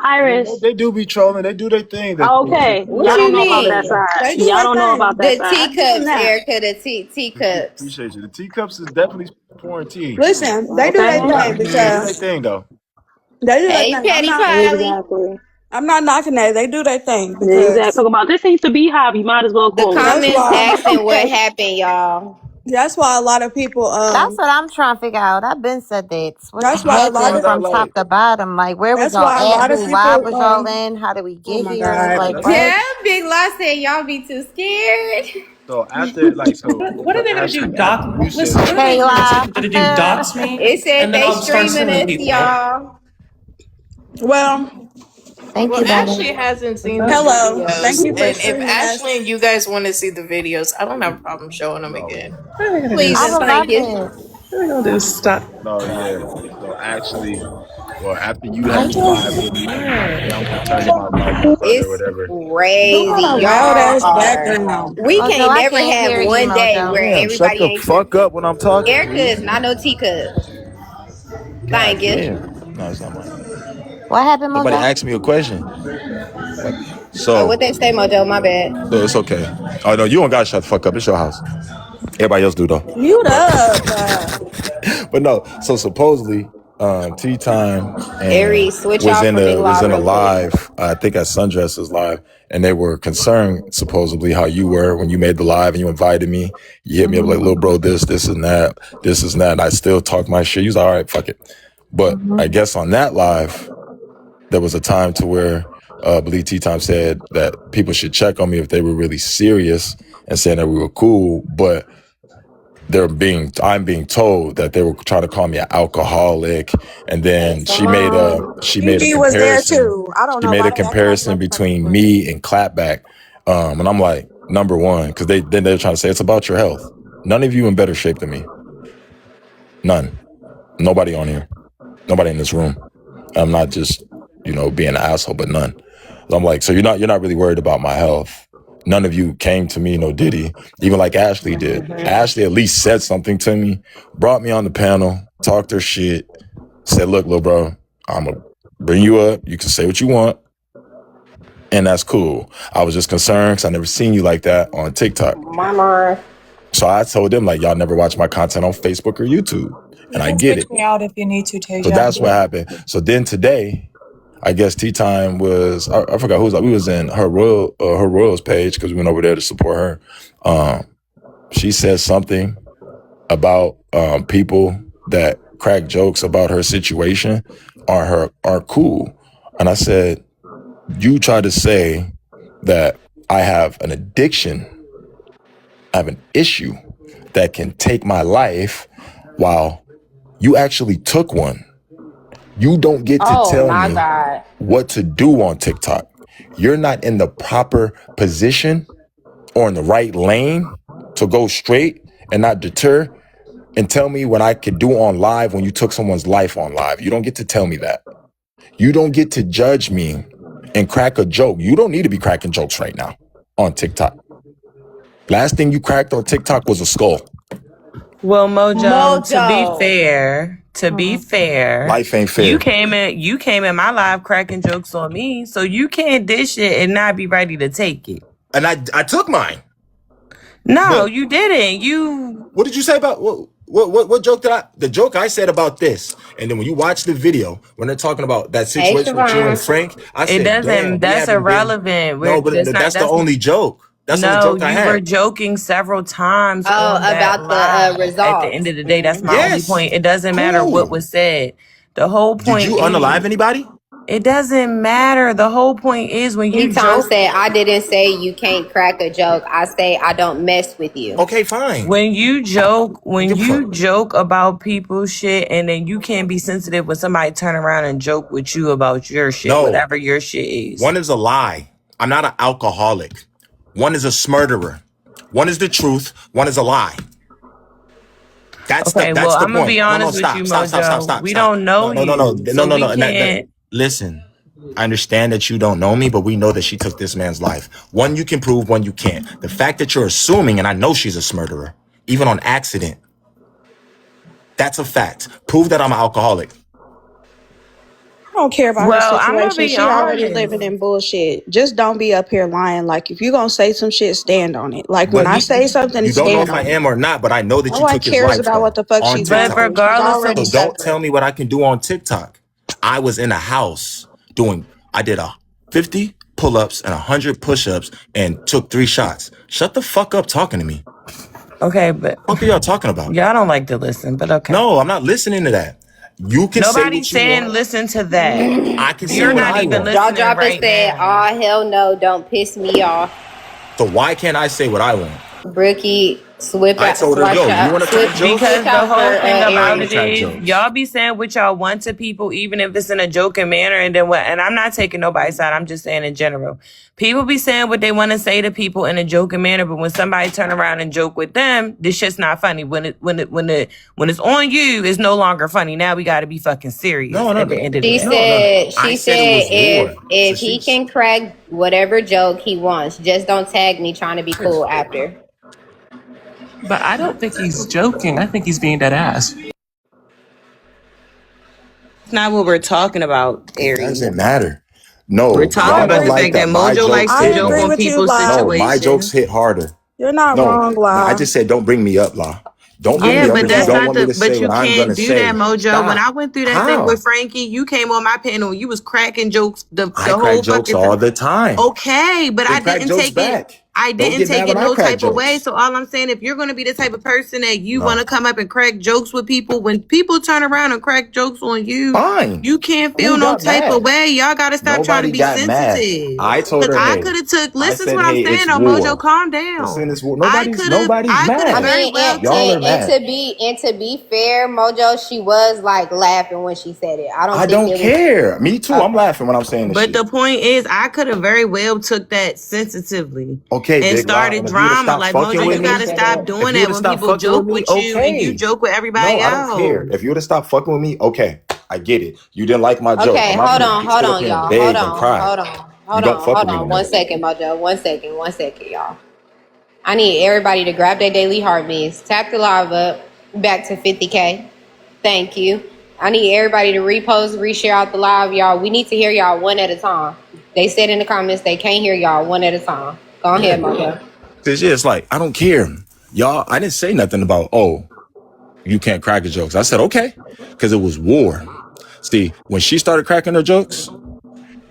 Iris. They do be trolling. They do their thing. Okay, What y'all you don't know about that mean? side. They do Y'all their don't know about thing. that The side. teacups, Now, Erica. The teacups. Appreciate you. The teacups is definitely pouring tea. listen, they do their Okay. thing They do their because thing though. they do their Hey, thing. Petty Piley. Exactly. I'm not knocking that. They do their thing Exactly. because Talk about this ain't the beehive. You might as well The call it. that's comments why asking what happened, y'all. that's why a lot of people That's what I'm trying to figure out. I've been said dates. What that's why a I lot happened found of out from top like to bottom? Like, where was that's y'all why a at? lot of Who? Why people was y'all in? How did we oh get my here? god. Like, that's what? Yeah, Big Law said y'all be too scared. so after like What are so they gonna do? Ashley, after you said Listen, what are they gonna do? Kayla. They're gonna do dox me, It said and then they I'll start streaming suing us, people, right? y'all. Well, Thank Well, you, brother. Ashley hasn't seen the hello. Thank videos, you for and if streaming Ashley us. and you guys want to see the videos, I don't have a problem showing them no, again. What are they gonna do? Please I and would thank love you. it. What are they gonna do? Stop. no, yeah. So actually, well, after you I had the live just with me, and I'm returning my mic and brother or It's whatever. Who got crazy. a loud Y'all ass are. background? We Mojo, can't I never can't have hear you, one day Mojo. where Damn, shut everybody the ain't fuck tripping. up when I'm talking, Erica is please. not no teacup. God Thank you. damn. No, it's not mine. What happened, Nobody Mojo? asked me a question. What So, they say, Mojo? My bad. so it's okay. Oh no, you don't gotta shut the fuck up. It's your house. Everybody else do though. Mute But up. but no. So supposedly, Tea Time and Aries, switch off for Big was Law in a real quick. live. I think at Sundress's live, and they were concerned supposedly how you were when you made the live and you invited me. You hit me up like, little bro, this and that, this is that. And I still talk my shit. You was like, all right, fuck it. But I guess on that live, there was a time to where I believe Tea Time said that people should check on me if they were really serious and saying that we were cool, but I'm being told that they were trying to call me an alcoholic, and Hey, then Simone. she made a BB was there comparison. too. I don't She know made why a they act like comparison motherfuckers between wasn't. me and Clapback, and I'm like, number one, because they're trying to say it's about your health. None of you in better shape than me. None. Nobody on here. Nobody in this room. I'm not just being an asshole, but none. I'm like, so you're not really worried about my health. None of you came to me, no Diddy, even like Ashley did. Ashley at least said something to me, brought me on the panel, talked her shit, said, look, little bro, I'm going to bring you up. You can say what you want. And that's cool. I was just concerned because I never seen you like that on TikTok. Mama. So I told them, like, y'all never watch my content on Facebook or YouTube. You And I can get it. switch me out if you need to, So Tasia. that's what happened. So then today, I guess Tea Time was, I forgot who's, we was in her Royals page because we went over there to support her. She said something about people that crack jokes about her situation aren't cool. And I said, you try to say that I have an addiction, I have an issue that can take my life while you actually took one. You don't get to Oh tell my me God. what to do on TikTok. You're not in the proper position or in the right lane to go straight and not deter and tell me what I could do on live when you took someone's life on live. You don't get to tell me that. You don't get to judge me and crack a joke. You don't need to be cracking jokes right now on TikTok. Last thing you cracked on TikTok was a skull. Well, Mojo, Mojo. to be fair, Life ain't you fair. came in my live cracking jokes on me, so you can't dish it and not be ready to take it. And I took mine. No, But you didn't. You what did you say about what joke the joke I said about this? And then when you watch the video, when they're talking about that Hey, situation with you and Siobhan. Frank, I it said, doesn't. damn, we That's haven't been. irrelevant. No, but that's the only joke. That's the only No, joke I you were had. joking several times Oh, on that about the live. At the end results. of the day, that's my only Yes. point. It doesn't matter what Cool. was said. The whole Did point you unalive is, anybody? it doesn't matter. The whole point is when He you Tom joke. said, I didn't say you can't crack a joke. I say I don't mess with you. Okay, fine. When you Give a fuck. joke about people's shit, and then you can't be sensitive when somebody turn around and joke with you about your shit, No. whatever your shit is. One is a lie. I'm not an alcoholic. One is a smurderer. One is the truth. One is a lie. That's Okay, the I'm gonna be point. No, honest with you, Mojo. We stop. don't know you, so we No. can't. Listen, I understand that you don't know me, but we know that she took this man's life. One you can prove, one you can't. The fact that you're assuming, and I know she's a smurderer, even on accident, that's a fact. Prove that I'm an alcoholic. don't care about her Well, I'm gonna situation. be She already honest. living in bullshit. Just don't be up here lying. Like, if you gonna say some shit, stand on it. Like, when But I say something, you don't know stand if I on it. am or not, but I know that No you one took his cares life about what though the fuck on she's But going TikTok. through. She's regardless of already So don't suffering. tell me what I can do on TikTok. I was in a house I did a 50 pull-ups and 100 push-ups and took 3 shots. Shut the fuck up talking to me. okay, but What are y'all talking about? y'all don't like to listen, but okay. No, I'm not listening to that. You can say Nobody's what you saying want. listen to that. I can say You're what not I even want. Jaw listening Dropper right said, now. "Oh hell no, don't piss me off." So why can't I say what I want? Brookie, I told her, yo, you want to crack jokes? switch Because the out for whole thing I about can it Aries. crack is jokes. y'all be saying what y'all want to people, even if it's in a joking manner, and then what, and I'm not taking nobody's side, I'm just saying in general. People be saying what they want to say to people in a joking manner, but when somebody turn around and joke with them, this shit's not funny. When it's on you, it's no longer funny. Now we gotta be fucking serious No. at the end of the She day. No. said, I said it was war. So if he can crack whatever joke he wants, just don't tag me trying to be cool after. But I don't think he's joking. I think he's being dead ass. It's not what we're talking about, It Aries. doesn't matter. We're No, talking I y'all about don't the agree. like fact that that. My Mojo likes jokes to I hit joke agree on more. with you, people's La. No, my jokes situations. hit harder. You're not No, wrong, I La. just said don't bring me up, La. Don't bring I me Yeah, up but agree if you that's don't that. not want me the. to say But what you I'm can't gonna do that, say. Mojo. When I Stop. went through that thing How? with Frankie, you came on my panel. You was cracking jokes I the crack whole jokes fucking time. all the time. Okay, but Then I crack didn't jokes take it. back. I Don't didn't get take mad it when I no crack type of way. jokes. So all I'm saying, if you're gonna be the type of person that you want No. to come up and crack jokes with people, when people turn around and crack jokes on you, Fine. you can't feel Who no got type of mad? way. Y'all gotta stop trying to Nobody be got mad. sensitive. I told Cause her, I hey. could have took. I Listen to said, what I'm hey, saying, it's though, Mojo. war. Calm Listen, down. it's war. I Nobody's could have I mad. very mean, well Y'all are took. mad. to be fair, Mojo, she was like laughing when she said it. I don't I think don't it was care. Me too. I'm okay. laughing when I'm saying this But shit. the point is, I could have very well took that sensitively Okay, and Big Loud. started And if you would have drama. stopped Like fucking Mojo, I with you can me, gotta appreciate stop that. if doing you would that have when stopped people fucking with joke me, with you and you okay. joke with No, everybody I don't care. else. If you would have stopped fucking with me, okay. I get it. You didn't like my joke. Okay, I'm not gonna sit hold up on, here and y'all. Hold beg and on, cry. hold on, You don't fuck hold with me on. no One more. second, Mojo. One second, y'all. I need everybody to grab their daily heart miss. Tap the live up. Back to 50K. Thank you. I need everybody to repost, reshare out the live, y'all. We need to hear y'all one at a time. They said in the comments they can't hear y'all one at a time. Go Yeah. ahead, Mojo. Cause yeah, it's like, I don't care. Y'all, I didn't say nothing about, oh, you can't crack your jokes. I said, okay. Cause it was war. See, when she started cracking her jokes,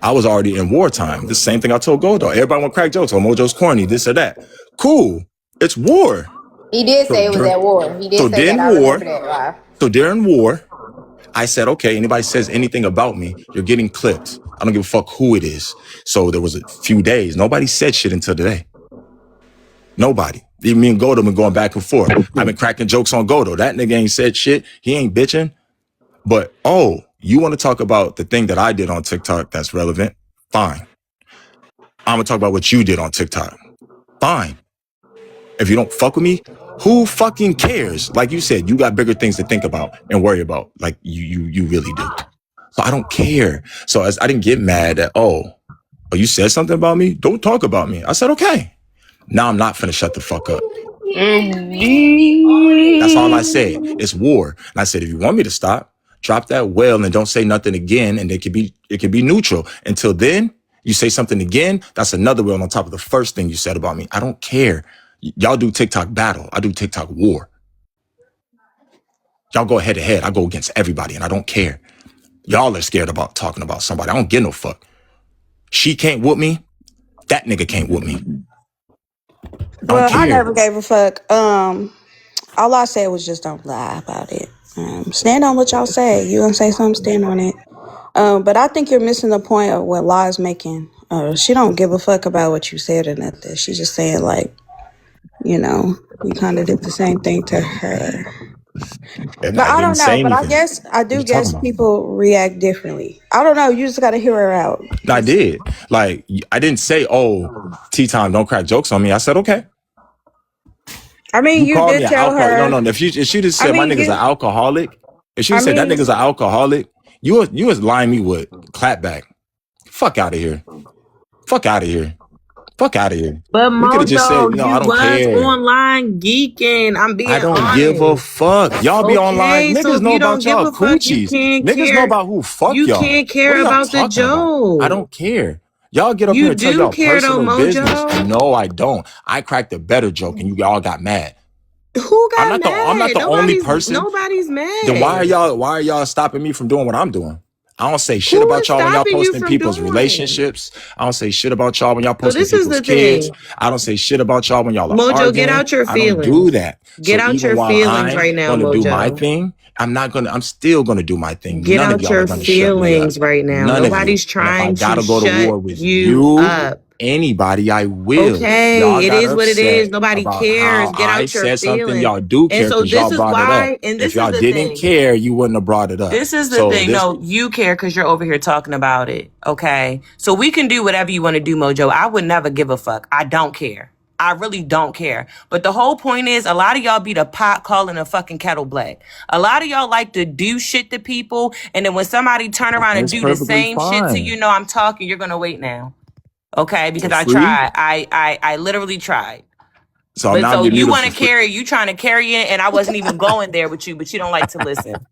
I was already in wartime. The same thing I told Goldo. Everybody want to crack jokes. Oh, Mojo's corny, this or that. Cool. It's war. He did So say it was at war. He did say that. during I remember war, that live. so during war, I said, okay, anybody says anything about me, you're getting clipped. I don't give a fuck who it is. So there was a few days. Nobody said shit until today. Nobody. Even me and Goldo been going back and forth. I've been cracking jokes on Goldo. That nigga ain't said shit. He ain't bitching. But, oh, you want to talk about the thing that I did on TikTok that's relevant? Fine. I'm going to talk about what you did on TikTok. Fine. If you don't fuck with me, who fucking cares? Like you said, you got bigger things to think about and worry about. Like you really do. So I don't care. So I didn't get mad at, oh, you said something about me? Don't talk about me. I said, okay. Now I'm not finna shut the fuck up. That's all I said. It's war. And I said, if you want me to stop, drop that well and don't say nothing again. And it could be neutral. Until then, you say something again, that's another well on top of the first thing you said about me. I don't care. Y'all do TikTok battle. I do TikTok war. Y'all go head to head. I go against everybody and I don't care. Y'all are scared about talking about somebody. I don't give no fuck. She can't whoop me. That nigga can't whoop me. I don't Well, I care. never gave a fuck. All I said was just don't lie about it. Stand on what y'all say. You gonna say something, stand on it. But I think you're missing the point of what La's making. She don't give a fuck about what you said or nothing. She's just saying like, you kind of did the same thing to her. And But I I didn't don't know. say But anything. I What do you talking guess about? people react differently. I don't know. You just got to hear her out. No, I did. Like, I didn't say, oh, tea time, don't crack jokes on me. I said, okay. I mean, You you called me did an tell alcoholic. her. No. If she just I said my mean, nigga's an you. alcoholic, if she I said that mean, nigga's an alcoholic, you was lying me with clapback. Fuck out of here. Fuck out of here. Fuck out of here. But We could have just said, Mojo, I you don't was care. online geeking. I'm being I don't honest. give a fuck. Y'all be online. So Niggas if know you don't about give y'all a fuck, you coochies. can't Niggas know care. about who fuck You y'all. can't care What are y'all about the talking about? I joke. don't care. Y'all get up You here and tell do y'all care though, personal business. Mojo. No, I don't. I cracked a better joke and you all got mad. Who got I'm not mad? the only person. Nobody's Then why mad. are y'all stopping me from doing what I'm doing? I don't say shit Who about is y'all when y'all stopping you posting from people's doing? relationships. I don't say shit about y'all when y'all So posting this is people's the kids. thing. I don't say shit about y'all when y'all are Mojo, get arguing. out your I don't do feelings. that. Get So out even your while feelings I'm right now, gonna do my Mojo. thing, I'm still gonna do my thing. Get None of out y'all are your gonna shut me up. feelings right now. None of you. Nobody's And if I trying to gotta go to war shut with you up. anybody, I will. Okay, Y'all it got is what it is. upset Nobody about cares. how Get I out your said something. feelings. Y'all do And care so because this y'all is brought it up. why, and If this is y'all the didn't thing. care, you wouldn't have brought it up. This is the So thing. No, you care because you're over here talking about it. Okay. So we can do whatever you want to do, Mojo. I would never give a fuck. I don't care. I really don't care. But the whole point is a lot of y'all be the pot calling a fucking kettle black. A lot of y'all like to do shit to people. And then when somebody turn around and That's do the perfectly same shit to you, fine. know I'm talking, you're going to wait now. Okay. Because I Free. tried. I literally tried. So But now I'm so getting you muted want for to free. carry, you trying to carry it. And I wasn't even going there with you, but you don't like to listen.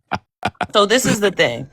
So this is the thing.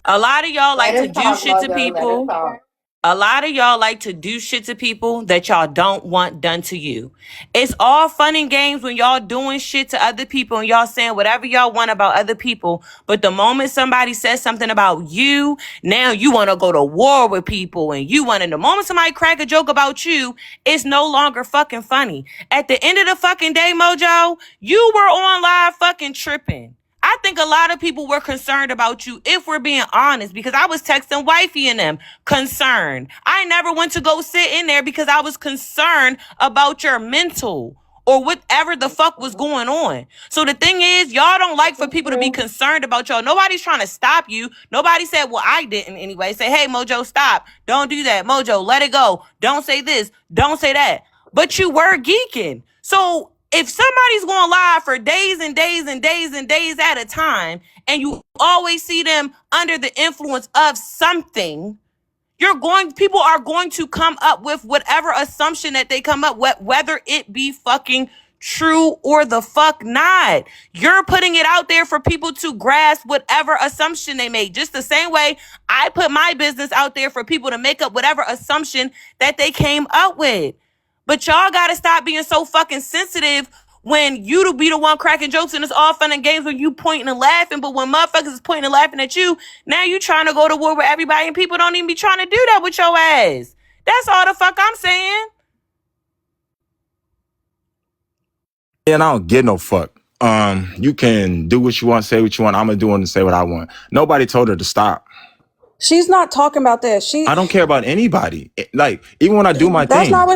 A lot of y'all like Let to us do talk, shit to Mojo. Let us people. talk. A lot of y'all like to do shit to people that y'all don't want done to you. It's all fun and games when y'all doing shit to other people and y'all saying whatever y'all want about other people. But the moment somebody says something about you, now you want to go to war with people and the moment somebody crack a joke about you, it's no longer fucking funny. At the end of the fucking day, Mojo, you were on live fucking tripping. I think a lot of people were concerned about you, if we're being honest, because I was texting wifey and them concerned. I never went to go sit in there because I was concerned about your mental or whatever the fuck was going on. So the thing is, y'all don't like for people to be concerned about y'all. Nobody's trying to stop you. Nobody said, well, I didn't anyway. Say, hey, Mojo, stop. Don't do that. Mojo, let it go. Don't say this. Don't say that. But you were geeking. So if somebody's going live for days and days and days and days at a time, and you always see them under the influence of something, people are going to come up with whatever assumption that they come up with, whether it be fucking true or the fuck not. You're putting it out there for people to grasp whatever assumption they make. Just the same way I put my business out there for people to make up whatever assumption that they came up with. But y'all gotta stop being so fucking sensitive when you to be the one cracking jokes and it's all fun and games when you pointing and laughing. But when motherfuckers is pointing and laughing at you, now you trying to go to war with everybody and people don't even be trying to do that with your ass. That's all the fuck I'm saying. And I don't get no fuck. You can do what you want, say what you want. I'm gonna do and say what I want. Nobody told her to stop. She's not talking about that. I don't care about anybody. Like, even when I do my That's thing. not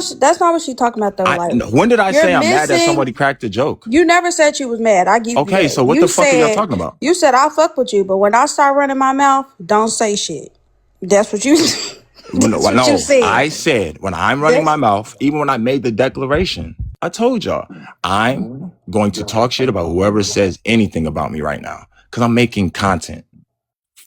what she talking about though. Like, When did I you're say I'm mad that missing. somebody cracked a joke? You never said you was mad. I give you Okay, that. so what the fuck are y'all talking about? You said I'll fuck with you, but when I start running my mouth, don't say shit. That's what you. That's what you said. I said when I'm running my mouth, even when I made the declaration, I told y'all I'm going to talk shit about whoever says anything about me right now because I'm making content.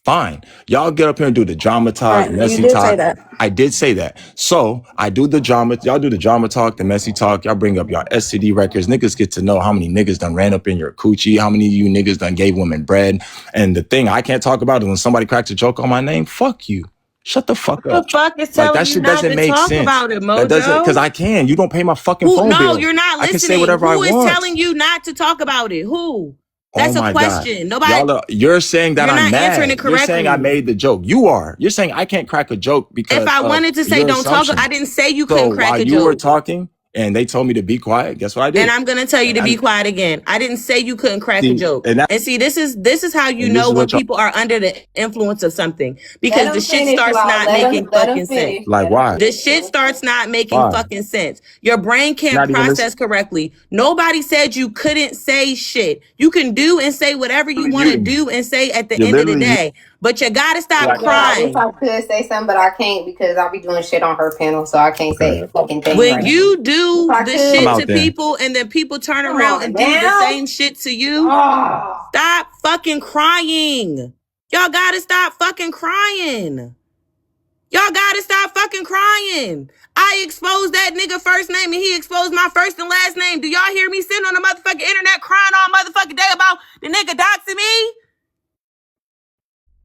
Fine. Y'all get up here and do the drama talk, Right, messy you did talk. say that. I did say that. So I do the drama. Y'all do the drama talk, the messy talk. Y'all bring up y'all STD records. Niggas get to know how many niggas done ran up in your coochie. How many of you niggas done gave women bread. And the thing I can't talk about is when somebody cracks a joke on my name. Fuck you. Shut the fuck up. The fuck is Like telling that you shit not doesn't to make talk sense. about it, That doesn't, because Mojo? I can. You don't pay my fucking phone No, bill. you're not I can say listening. whatever I Who is want. telling you not to talk about it? Who? Oh That's a my God. question. Nobody. You're saying that You're I'm not answering mad. it You're saying I correctly. made the joke. You are. You're saying I can't crack a joke If because I of wanted to say your don't talk, I assumption. didn't say you So couldn't crack while a you were joke. talking and they told me to be quiet, guess what I did? And I'm gonna tell you to be quiet again. I didn't say you couldn't crack a joke. And see, this is how you know when people are under the influence of something, because the shit starts not making fucking sense. Like why? The shit starts not making Why? fucking sense. Your brain can't Not even process correctly. Nobody said you couldn't say shit. You can do and say whatever you want to do and say at the You're end of the literally day. But you gotta stop Yeah, I wish crying. I could say something, but I can't because I'll be doing shit on her panel, so I can't say a fucking thing When right now. you do If I the could, shit out to there. people and then people turn come around on and do the now. same shit to you, Oh. stop fucking crying. Y'all gotta stop fucking crying. Y'all gotta stop fucking fucking crying. I exposed that nigga first name and he exposed my first and last name. Do y'all hear me sitting on the motherfucking internet crying all motherfucking day about the nigga doxing me?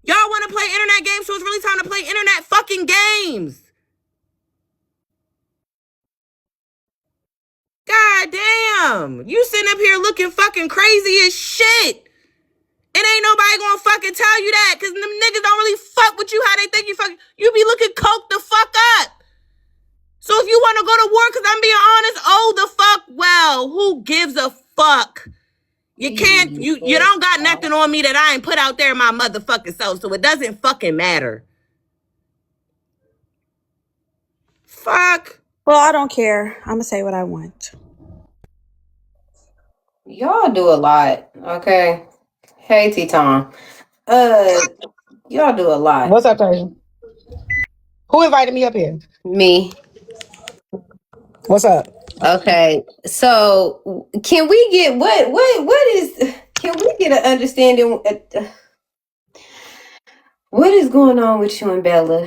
Y'all want to play internet games, so it's really time to play internet fucking games. God damn. You sitting up here looking fucking crazy as shit. It ain't nobody gonna fucking tell you that, because them niggas don't really fuck with you how they think you fucking. You be looking coke the fuck up. So if you want to go to war, because I'm being honest, oh the fuck well. Who gives a fuck? You can't, you don't got nothing on me that I ain't put out there my motherfucking self, so it doesn't fucking matter. Fuck. Well, I don't care. I'm gonna say what I want. Y'all do a lot, okay? Hey, T-Tom. Y'all do a lot. What's up, Tasia? Who invited me up here? Me. What's up? Okay, so can we get can we get an understanding? What is going on with you and Bella?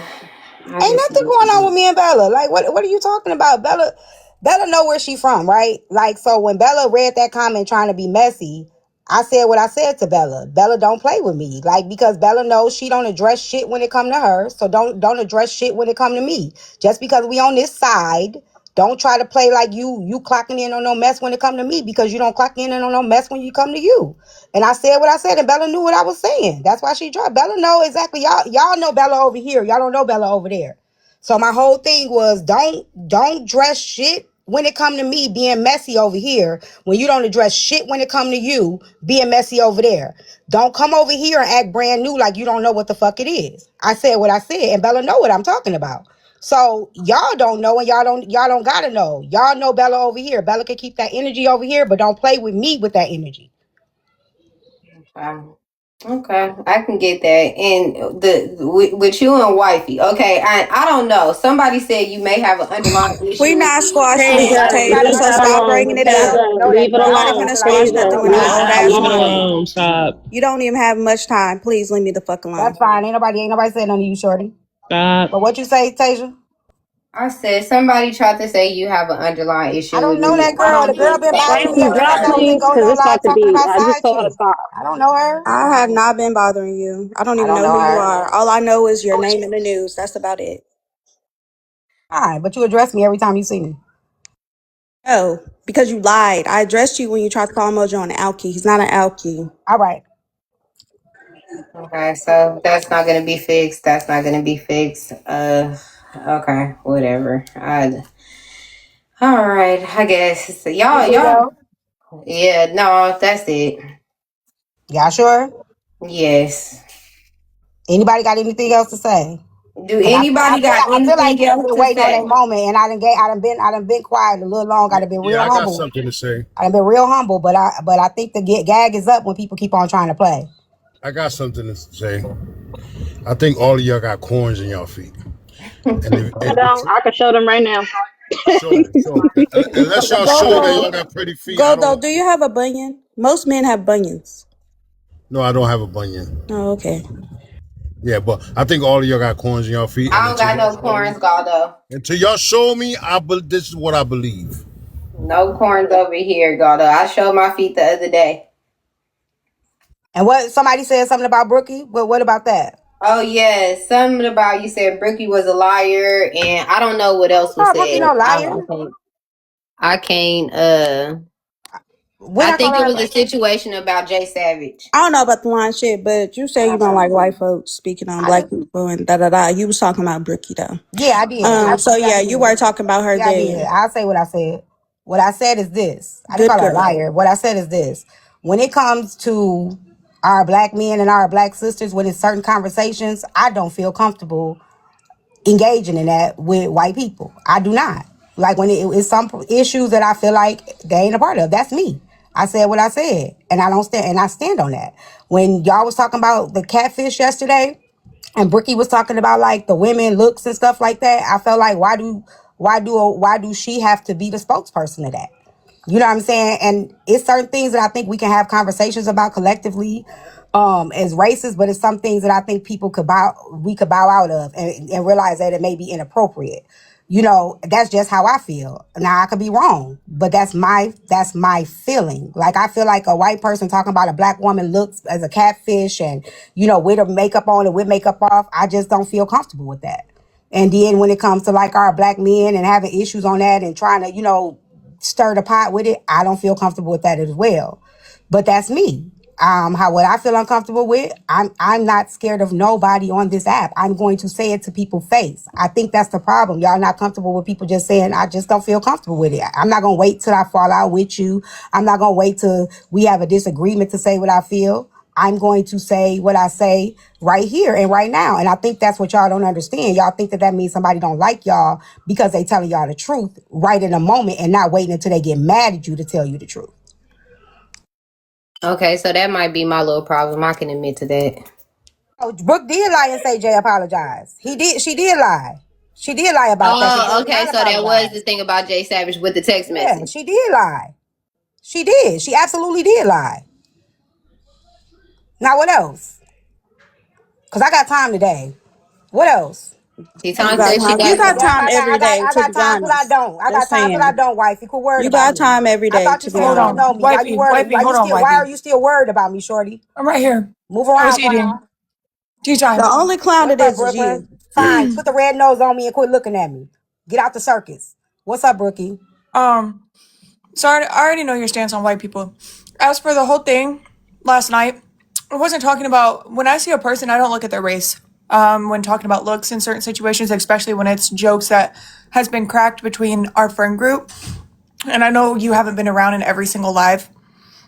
Ain't nothing going on with me and Bella. Like, what are you talking about? Bella know where she from, right? Like, so when Bella read that comment trying to be messy, I said what I said to Bella. Bella don't play with me. Like, because Bella knows she don't address shit when it come to her. So don't address shit when it come to me. Just because we on this side, don't try to play like you clocking in on no mess when it come to me, because you don't clock in on no mess when you come to you. And I said what I said, and Bella knew what I was saying. That's why she dropped. Bella know exactly. Y'all know Bella over here. Y'all don't know Bella over there. So my whole thing was don't dress shit when it come to me being messy over here, when you don't address shit when it come to you being messy over there. Don't come over here and act brand new like you don't know what the fuck it is. I said what I said, and Bella know what I'm talking about. So y'all don't know, and y'all don't gotta know. Y'all know Bella over here. Bella can keep that energy over here, but don't play with me with that energy. Okay, I can get that. And with you and wifey, okay, I don't know. Somebody said you may have an underlying issue. We not squashing it, Tasia, Tasia, leave so that stop alone. bringing it up. Tasia, leave it We're not even alone. gonna squash nothing Tasia, with no old ass leave it woman. alone. Stop. You don't even have much time. Please leave me the fuck alone. That's fine. Ain't nobody saying nothing to you, shorty. Stop. But what you say, Tasia? I said somebody tried to say you have an underlying issue I don't with know me. that girl. The girl been Flame bothering me can ever drop, since I was in please, because Gozo it's Live about to talking be. about I just side told her to chicks. stop. I don't know her. I have not been bothering you. I don't I even don't know know who you her. are. All I know is your name in the news. That's about it. All right, but you address me every time you see me. No, because you lied. I addressed you when you tried to call Mojo an alky. He's not an alky. All right. Okay, so that's not gonna be fixed. That's not gonna be fixed. Okay, whatever. All right, I guess so Anything y'all. else? Yeah, no, that's it. Y'all sure? Yes. Anybody got anything else to say? Do Cause I anybody got feel like anything people else been to waiting on that say? moment, and I done been quiet a little long. I done been Yeah, real I got humble. something to say. I done been real humble, but I think the gag is up when people keep on trying to play. I got something to say. I think all of y'all got corns in y'all feet. And I don't. I can show them right now. show me, show me. Unless y'all show that y'all got pretty feet, I Godo, don't. do you have a bunion? Most men have bunions. No, I don't have a bunion. Oh, okay. Yeah, but I think all of y'all got corns in y'all feet. And I don't got no corns, Galdo. until y'all show me, this is what I believe. No corns over here, Galdo. I showed my feet the other day. And what somebody said something about Brookie? Well, what about that? Oh yeah, something about you said Brookie was a liar, and I don't know what else was Oh, Brookie said. no liar. I can't. When I I call think it her, was a situation about Jay Savage. I don't know about the line shit, but you say you don't like white folks speaking on black people and da da da. You was talking about Brookie though. yeah, I did. So yeah, you were talking about her Yeah, I did. then. I'll say what I said. What I said is this. I didn't Good call her a girl. liar. What I said is this. When it comes to our black men and our black sisters, when it's certain conversations, I don't feel comfortable engaging in that with white people. I do not. Like when it's some issues that I feel like they ain't a part of. That's me. I said what I said, and I stand on that. When y'all was talking about the catfish yesterday, and Brookie was talking about like the women looks and stuff like that, I felt like why do she have to be the spokesperson of that? You know what I'm saying? And it's certain things that I think we can have conversations about collectively as racists, but it's some things that I think we could bow out of and realize that it may be inappropriate. You know, that's just how I feel. Now I could be wrong, but that's my feeling. Like I feel like a white person talking about a black woman looks as a catfish and, you know, with her makeup on and with makeup off, I just don't feel comfortable with that. And then when it comes to like our black men and having issues on that and trying to, you know, stir the pot with it, I don't feel comfortable with that as well. But that's me. What I feel uncomfortable with, I'm not scared of nobody on this app. I'm going to say it to people's face. I think that's the problem. Y'all not comfortable with people just saying, I just don't feel comfortable with it. I'm not gonna wait till I fall out with you. I'm not gonna wait till we have a disagreement to say what I feel. I'm going to say what I say right here and right now. And I think that's what y'all don't understand. Y'all think that means somebody don't like y'all because they telling y'all the truth right in a moment and not waiting until they get mad at you to tell you the truth. Okay, so that might be my little problem. I can admit to that. Oh, Brooke did lie and say Jay apologized. He did. She did lie. She did lie about that. Oh, okay, so that was the thing about Jay Savage with the text message. Yeah, she did lie. She did. She absolutely did lie. Now what else? Because I got time today. What else? T-Time said she You got got time every day, I to got be time till I honest. don't. I got Just time till I saying. don't, wifey. Quit worried You about got me. time every I day, thought to you be said you didn't honest. know me. Why you worried? Why are you still worried about me, shorty? I'm right here. Move I was around, eating. Kwana. Tea time. The only clown What's that up, is you. Brooklyn? Fine. Put the red nose on me and quit looking at me. Get out the circus. What's up, Brookie? So I already know your stance on white people. As for the whole thing last night, I wasn't talking about, when I see a person, I don't look at their race. When talking about looks in certain situations, especially when it's jokes that has been cracked between our friend group. And I know you haven't been around in every single live,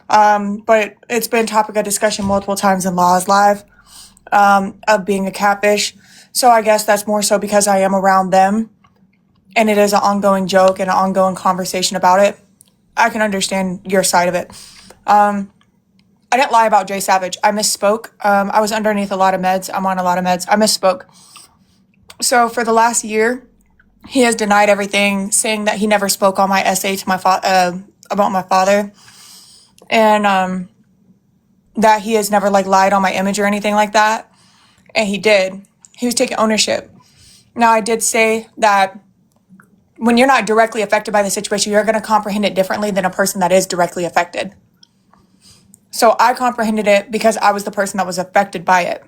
but it's been topic of discussion multiple times in Law's live, of being a catfish. So I guess that's more so because I am around them and it is an ongoing joke and an ongoing conversation about it. I can understand your side of it. I didn't lie about Jay Savage. I misspoke. I was underneath a lot of meds. I'm on a lot of meds. I misspoke. So for the last year, he has denied everything, saying that he never spoke on my essay to about my father, and that he has never like lied on my image or anything like that. And he did. He was taking ownership. Now I did say that when you're not directly affected by the situation, you're going to comprehend it differently than a person that is directly affected. So I comprehended it because I was the person that was affected by it.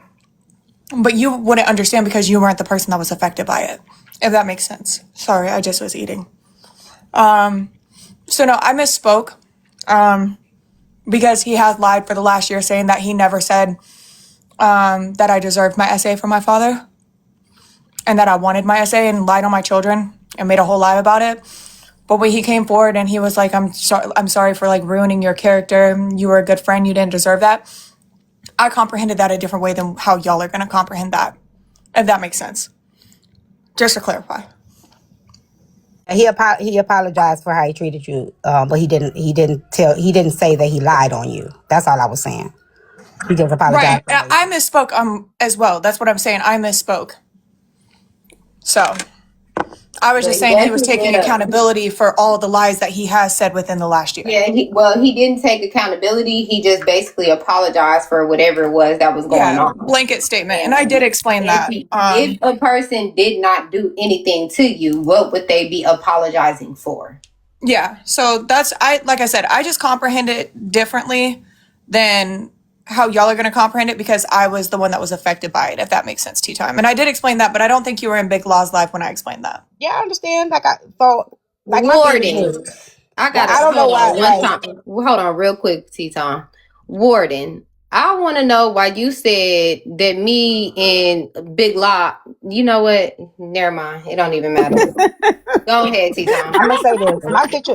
But you wouldn't understand because you weren't the person that was affected by it, if that makes sense. Sorry, I just was eating. So no, I misspoke because he has lied for the last year, saying that he never said that I deserved my essay from my father and that I wanted my essay, and lied on my children and made a whole lie about it. But when he came forward and he was like, I'm sorry for like ruining your character. You were a good friend. You didn't deserve that. I comprehended that a different way than how y'all are going to comprehend that, if that makes sense. Just to clarify. He apologized for how he treated you, but he didn't say that he lied on you. That's all I was saying. He just apologized. Right. I misspoke as well. That's what I'm saying. I misspoke. So I was just saying he was taking accountability for all the lies that he has said within the last year. Yeah, he didn't take accountability. He just basically apologized for whatever it was that was going on. Blanket statement. And I did explain that. If a person did not do anything to you, what would they be apologizing for? Yeah. So like I said, I just comprehend it differently than how y'all are going to comprehend it because I was the one that was affected by it, if that makes sense, Tea Time. And I did explain that, but I don't think you were in Big Law's live when I explained that. Yeah, I understand. Warden. I don't know why. Hold on real quick, T-Tom. Warden, I want to know why you said that me and Big Law, you know what? Never mind. It don't even matter. Go ahead, T-Tom. I'm going to say this.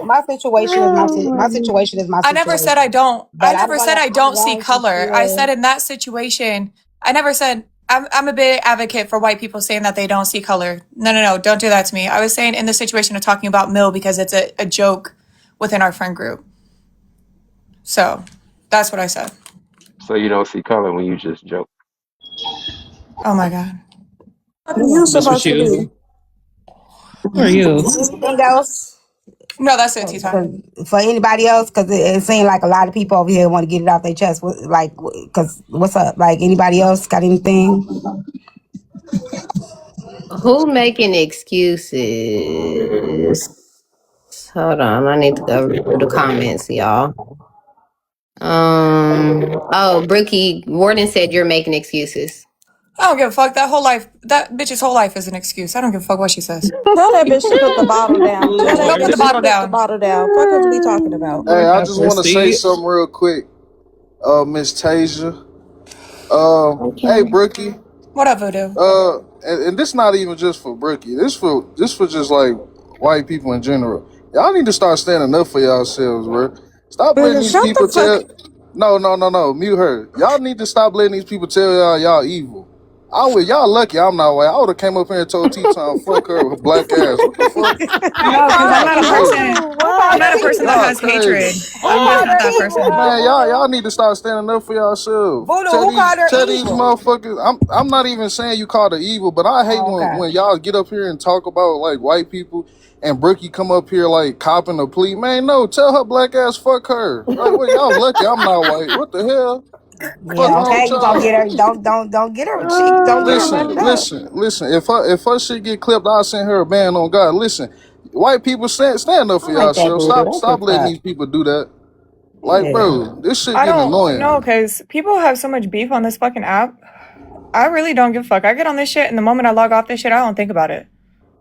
My situation is my situation. I never said I don't. I never said I don't see color. I said in that situation, I never said, I'm a big advocate for white people saying that they don't see color. No, don't do that to me. I was saying in the situation of talking about Mill because it's a joke within our friend group. So that's what I said. So you don't see color when you just joke. Oh my God. What are you supposed to do? Who are you? Anything else? No, that's it, T-Time. For anybody else, because it seemed like a lot of people over here want to get it off their chest. Like, because what's up? Like, anybody else got anything? Who making excuses? Hold on, I need to go through the comments, y'all. Oh, Brookie Warden said you're making excuses. I don't give a fuck. That bitch's whole life is an excuse. I don't give a fuck what she says. Tell that bitch to put the bottle down. Tell that Go put bitch the to bottle put the down. bottle down. Fuck is we talking about? Hey, I just want to say something real quick, Miss Tasia. Hey, Brookie. What up, Voodoo? And this not even just for Brookie. This for just like white people in general. Y'all need to start standing up for yourselves, bro. Stop letting these Shut people the fuck. No. Mute her. Y'all need to stop letting these people tell y'all evil. Y'all lucky I'm not white. I would have came up here and told T-Time, fuck her black ass. What the fuck? No, because I'm not a person. I'm not a person that Y'all has crazy. hatred. I'm just not that person. Man, y'all need to start standing up for yourselves. Voodoo, who called her Tell these evil? motherfuckers. I'm not even saying you called her evil, but I hate when y'all get up here and talk about like white people and Brookie come up here like copping a plea. Man, no, tell her black ass fuck her. Like, well, y'all lucky I'm not white. What the hell? Yeah, okay, you gonna get her? Don't get her. Don't get her muddied up. Listen. If her shit get clipped, I'll send her a ban on God. Listen, white people stand up for yourselves. Stop letting these people do that. Like, bro, this shit I getting don't annoying. know, because people have so much beef on this fucking app. I really don't give a fuck. I get on this shit, and the moment I log off this shit, I don't think about it.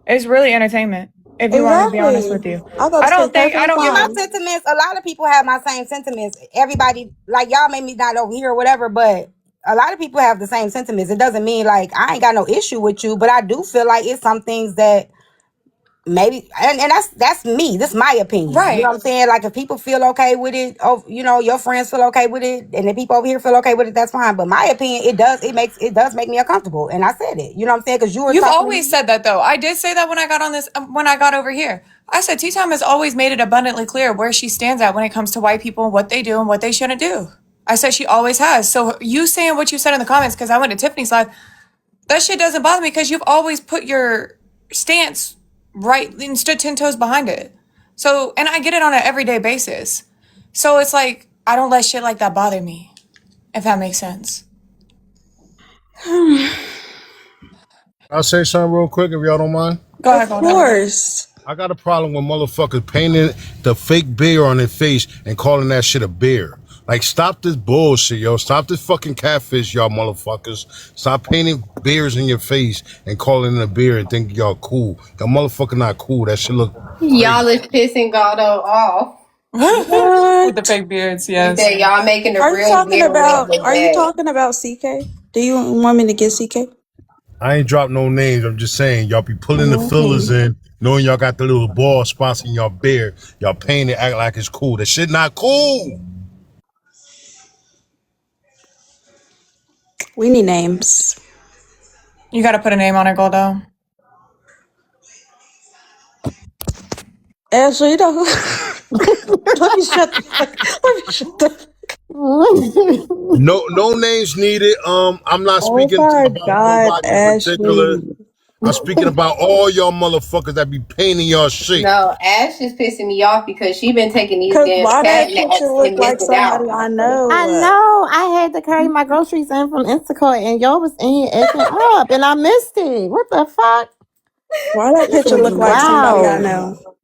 It's really entertainment, if you want me to be honest with you. I don't give my sentiments. A lot of people have my same sentiments. Everybody, like, y'all may be not over here or whatever, but a lot of people have the same sentiments. It doesn't mean like I ain't got no issue with you, but I do feel like it's some things that maybe, and that's me. This is my opinion. Right. You know what I'm saying? Like, if people feel okay with it, you know, your friends feel okay with it, and the people over here feel okay with it, that's fine. But my opinion, it does make me uncomfortable, and I said it. You know what I'm saying? Because you've always said that, though. I did say that when I got on this, when I got over here. I said T-Time has always made it abundantly clear where she stands at when it comes to white people and what they do and what they shouldn't do. I said she always has. So you saying what you said in the comments, because I went to Tiffany's live, that shit doesn't bother me because you've always put your stance right and stood 10 toes behind it. So, and I get it on an everyday basis. So it's like, I don't let shit like that bother me, if that makes sense. I'll say something real quick if y'all don't mind. Go ahead. Of course. I got a problem with motherfuckers painting the fake beer on their face and calling that shit a beer. Like, stop this bullshit, yo. Stop this fucking catfish, y'all motherfuckers. Stop painting beers in your face and calling it a beer and think y'all cool. Y'all motherfucker not cool. That shit look crazy. Y'all is pissing Galdo off. With the fake beards, yes. He said y'all making a Are you real talking beer about? look Are you bad. talking about CK? Do you want me to get CK? I ain't dropped no names. I'm just saying, y'all be pulling the fillers in, knowing y'all got the little ball spots in y'all beard. Y'all paint it, act like it's cool. That shit not cool. We need names. You gotta put a name on it, Goldo. Ashley, you know. Let me shut the. No names needed. I'm not speaking about nobody in particular. I'm speaking about all y'all motherfuckers that be painting y'all shit. No, Ash is pissing me off because she been taking these damn why that cat naps picture look and like missing out. somebody I know? I know. I had to carry my groceries in from Instacart, and y'all was in here acting up, and I missed it. What the fuck? Why that This picture is look like somebody I wild. know?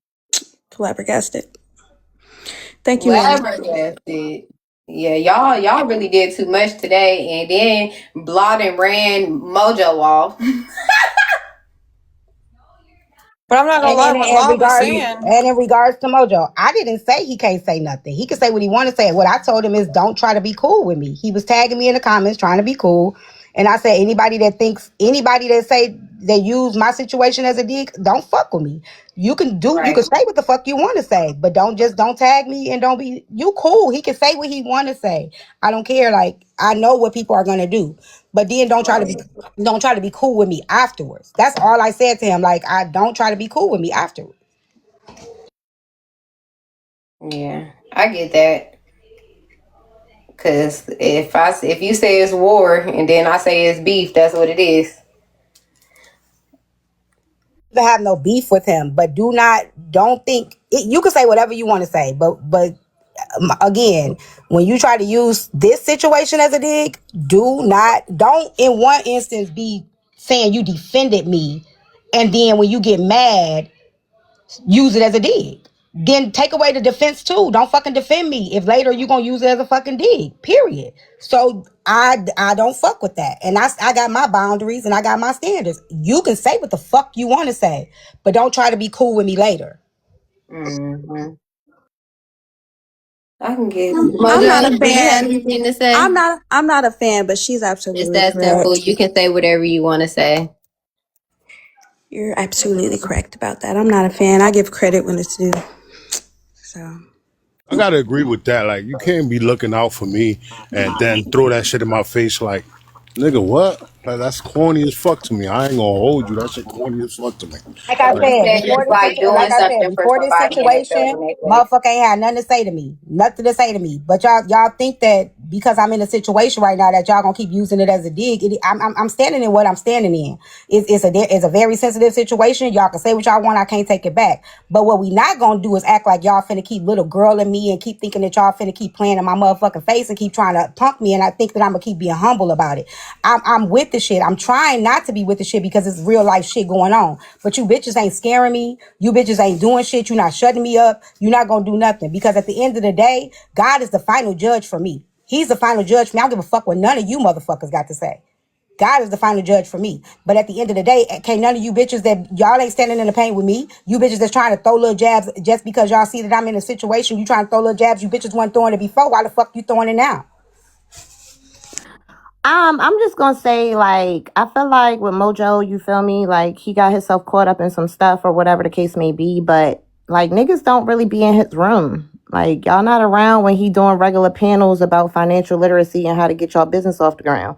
Flabbergasted. Thank you, ma'am. Flabbergasted. Yeah, y'all really did too much today, and then Blot and ran Mojo off. But I'm not gonna lie, what Law was saying. And in regards to Mojo, I didn't say he can't say nothing. He can say what he want to say. What I told him is don't try to be cool with me. He was tagging me in the comments trying to be cool. And I said, anybody that say they use my situation as a dig, don't fuck with me. You can say what the fuck you want to say, but don't tag me and don't be, you cool. He can say what he want to say. I don't care. Like, I know what people are going to do, but then don't try to be cool with me afterwards. That's all I said to him. Like, I don't try to be cool with me afterwards. Yeah, I get that. Cause if you say it's war and then I say it's beef, that's what it is. To have no beef with him, but don't think You can say whatever you want to say, but again, when you try to use this situation as a dig, don't in one instance be saying you defended me, and then when you get mad, use it as a dig. Then take away the defense too. Don't fucking defend me if later you gonna use it as a fucking dig. Period. So I don't fuck with that, and I got my boundaries and I got my standards. You can say what the fuck you want to say, but don't try to be cool with me later. Mm-hmm. I can get I'm not a Mojo. Do you have fan. anything to say? I'm not a fan, but she's It's absolutely that simple. correct. You can say whatever you want to say. You're absolutely correct about that. I'm not a fan. I give credit when it's due. So I gotta agree with that. Like, you can't be looking out for me and then throw that shit in my face. Like, nigga, what? Like, that's corny as fuck to me. I ain't gonna hold you. That shit corny as fuck to me. Like I So Like, said, instead, it's like doing something for before this somebody and it situation, feels negative. motherfucker ain't had nothing to say to me. Nothing to say to me. But y'all think that because I'm in a situation right now that y'all gonna keep using it as a dig. I'm standing in what I'm standing in. It's a very sensitive situation. Y'all can say what y'all want. I can't take it back. But what we not gonna do is act like y'all finna keep little girl in me and keep thinking that y'all finna keep playing in my motherfucking face and keep trying to punk me. And I think that I'm gonna keep being humble about it. I'm with the shit. I'm trying not to be with the shit because it's real life shit going on. But you bitches ain't scaring me. You bitches ain't doing shit. You're not shutting me up. You're not gonna do nothing. Because at the end of the day, God is the final judge for me. He's the final judge for me. I don't give a fuck what none of you motherfuckers got to say. God is the final judge for me. But at the end of the day, can't none of you bitches that y'all ain't standing in the pain with me. You bitches that's trying to throw little jabs just because y'all see that I'm in a situation. You trying to throw little jabs. You bitches weren't throwing it before. Why the fuck you throwing it now? I'm just gonna say, like, I feel like with Mojo, you feel me? Like, he got himself caught up in some stuff or whatever the case may be, but like niggas don't really be in his room. Like, y'all not around when he doing regular panels about financial literacy and how to get y'all business off the ground.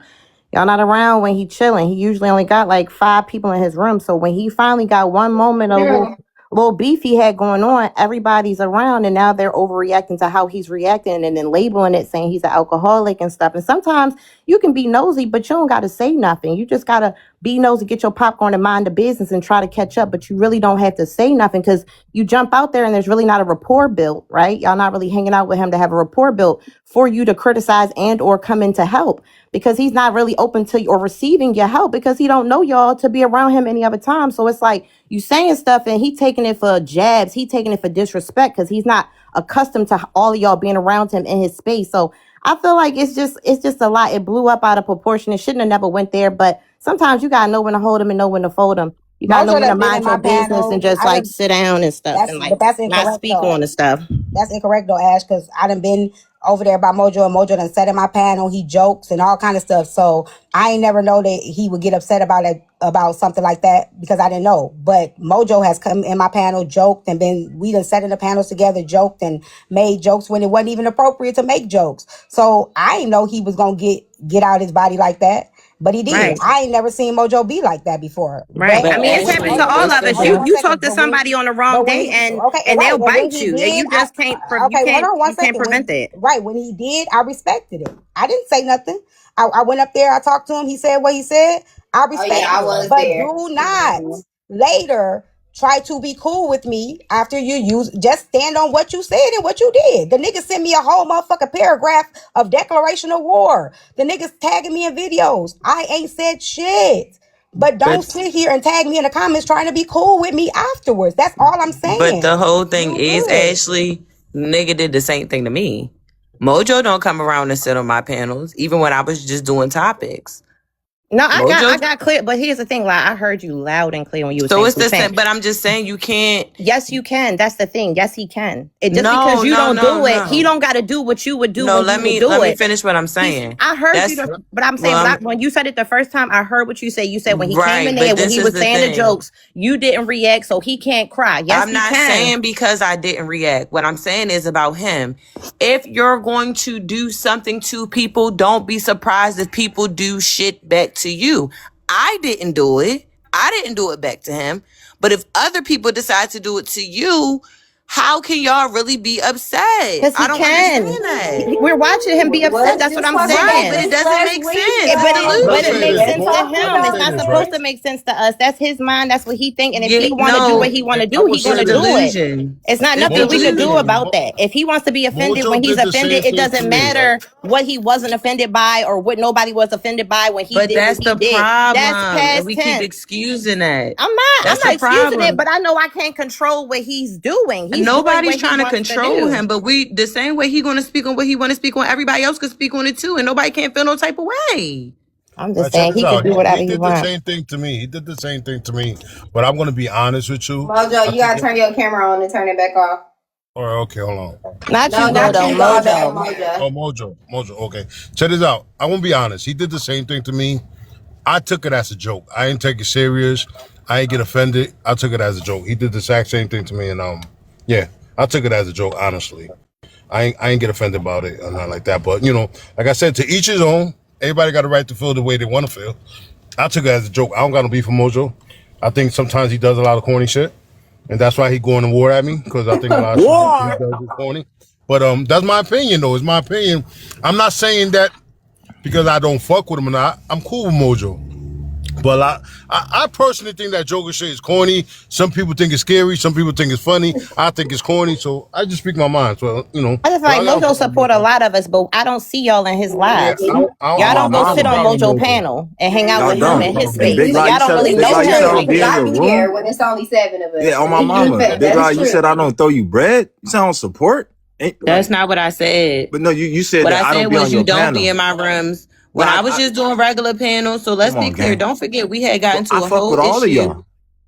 Y'all not around when he chilling. He usually only got like 5 people in his room. So when he finally got one moment of little beef he had going on, everybody's around and now they're overreacting to how he's reacting and then labeling it, saying he's an alcoholic and stuff. And sometimes you can be nosy, but you don't got to say nothing. You just got to be nosy, get your popcorn and mind the business and try to catch up. But you really don't have to say nothing because you jump out there and there's really not a rapport built, right? Y'all not really hanging out with him to have a rapport built for you to criticize and or come in to help, because he's not really open to or receiving your help because he don't know y'all to be around him any other time. So it's like you saying stuff and he taking it for jabs. He taking it for disrespect because he's not accustomed to all of y'all being around him in his space. So I feel like it's just a lot. It blew up out of proportion. It shouldn't have never went there. But sometimes you gotta know when to hold him and know when to fold him. You gotta know Mojo when to done been in mind your my business and panel. just like sit down and stuff and like That's not incorrect speak though. on the stuff. That's incorrect though, Ash, because I done been over there by Mojo and Mojo done sat in my panel. He jokes and all kind of stuff. So I ain't never know that he would get upset about it, about something like that, because I didn't know. But Mojo has come in my panel, joked, and we done sat in the panels together, joked and made jokes when it wasn't even appropriate to make jokes. So I didn't know he was gonna get out his body like that. But he did. Right. I ain't never seen Mojo be like that before. Right. But I mean, it's happened to all of us. You talk to somebody on the wrong day and right, they'll and when bite he you. And did, you just hold on one you can't second. prevent that. Right, when he did, I respected it. I didn't say nothing. I went up there, I talked to him, he said what he said. I Oh respected yeah, I it. was But there. do not Mhm. later try to be cool with me after you just stand on what you said and what you did. The niggas sent me a whole motherfucking paragraph of declaration of war. The niggas tagging me in videos. I ain't said shit. But don't sit here and tag me in the comments trying to be cool with me afterwards. That's all I'm But saying. the whole thing You is, good. Ashley, nigga did the same thing to me. Mojo don't come around and sit on my panels, even when I was just doing topics. No, I Mojo. got clear. But here's the thing, like I heard you loud and clear when you were So saying it's some the saying. same, but I'm just saying you can't. Yes, you can. That's the thing. Yes, he can. It just No, because you no, don't no, do it, he no. don't got to do what you would do No, when you would do let me it. finish what I'm saying. I heard you, That's but I'm saying, well, when you said it the first time, I heard what you said. You said when he came in right, there, but when this he is was the saying the thing. jokes, you didn't react, so he can't cry. Yes, I'm he not can. saying because I didn't react. What I'm saying is about him. If you're going to do something to people, don't be surprised if people do shit back to you. I didn't do it. I didn't do it back to him. But if other people decide to do it to you, How can y'all really be upset? Because he I don't can. understand that. We're watching him be upset. That's what I'm Right, saying. but it doesn't make sense. But It's it makes delusion. sense to him. It's not supposed to make sense to us. That's his mind. That's what he think. And if Yeah, he want to do what no, he want to I do, would he say gonna it's this. do it. delusion. It's not It's nothing we could do delusion. about that. If he wants to be offended Mojo when he's did the same offended, it thing to doesn't me. matter what he wasn't offended by or what nobody was offended by when he But did what that's he the did. That's problem, and past we keep tense. excusing that. I'm That's not the excusing it, problem. but I know I can't control what he's doing. He's doing Nobody's what he trying to wants to control do. him, but we the same way he gonna speak on what he want to speak on. Everybody else could speak on it too, and nobody can't feel no type of way. I'm All just right, check saying this he could out. do whatever He he did the wants. same thing to me. He did the same thing to me. But I'm gonna be honest with you. Mojo, I you gotta think. turn your camera on and turn it back off. All right, okay, hold on. Not No, you, not Mojo. you, dog. Mojo. Oh, Mojo. Okay, check this out. I won't be honest. He did the same thing to me. I took it as a joke. I didn't take it serious. I didn't get offended. I took it as a joke. He did the exact same thing to me, and yeah, I took it as a joke. Honestly, I ain't get offended about it or nothing like that. But like I said, to each his own. Everybody got a right to feel the way they want to feel. I took it as a joke. I don't got no beef with Mojo. I think sometimes he does a lot of corny shit, and that's why he going to war at me because I think a lot of shit he does is corny. But that's my opinion, though. It's my opinion. I'm not saying that because I don't fuck with him or not. I'm cool with Mojo. But I personally think that Joker shit is corny. Some people think it's scary. Some people think it's funny. I think it's corny. So I just speak my mind. So I just like Mojo support a lot of us, but I don't see y'all in his lives. Y'all don't go sit on Mojo panel and hang out with him in his space. Big So Lie, y'all don't really Big know Lie, you said I him. don't be in your I be here room. when it's only 7 of us. Yeah, on my mama. Big Lie, you said I don't throw you bread. You sound support. That's not what I said. But no, you said What that I I said don't be on was your you don't panel. be in my rooms. When I was just doing regular panels, so let's Come be on, clear. gang. Don't forget we had gotten to I a fuck whole with all of issue. y'all.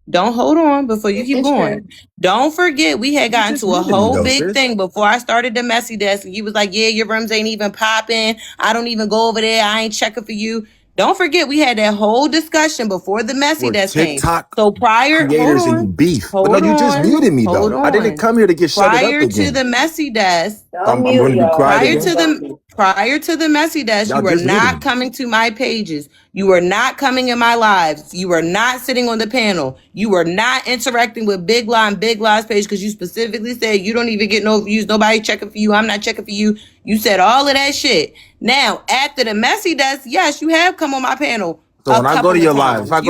Don't hold on before you keep It's going. true. Don't forget we had gotten just to a muted me whole though, big sis. thing before I started the messy desk. And you was like, yeah, your rooms ain't even popping. I don't even go over there. I ain't checking for you. Don't forget we had that whole discussion before the messy We're desk came. TikTok So prior, creators and you beef. But no, you just muted me though. I didn't come here to get shut it up prior to again. the messy desk, I'm going to be quiet again. prior to the messy desk, Y'all you were just muted not me. coming to my pages. You were not coming in my lives. You were not sitting on the panel. You were not interacting with Big Lie and Big Lie's page because you specifically said you don't even get no views. Nobody checking for you. I'm not checking for you. You said all of that shit. Now, after the messy desk, yes, you have come on my panel. So when I go to your live, if I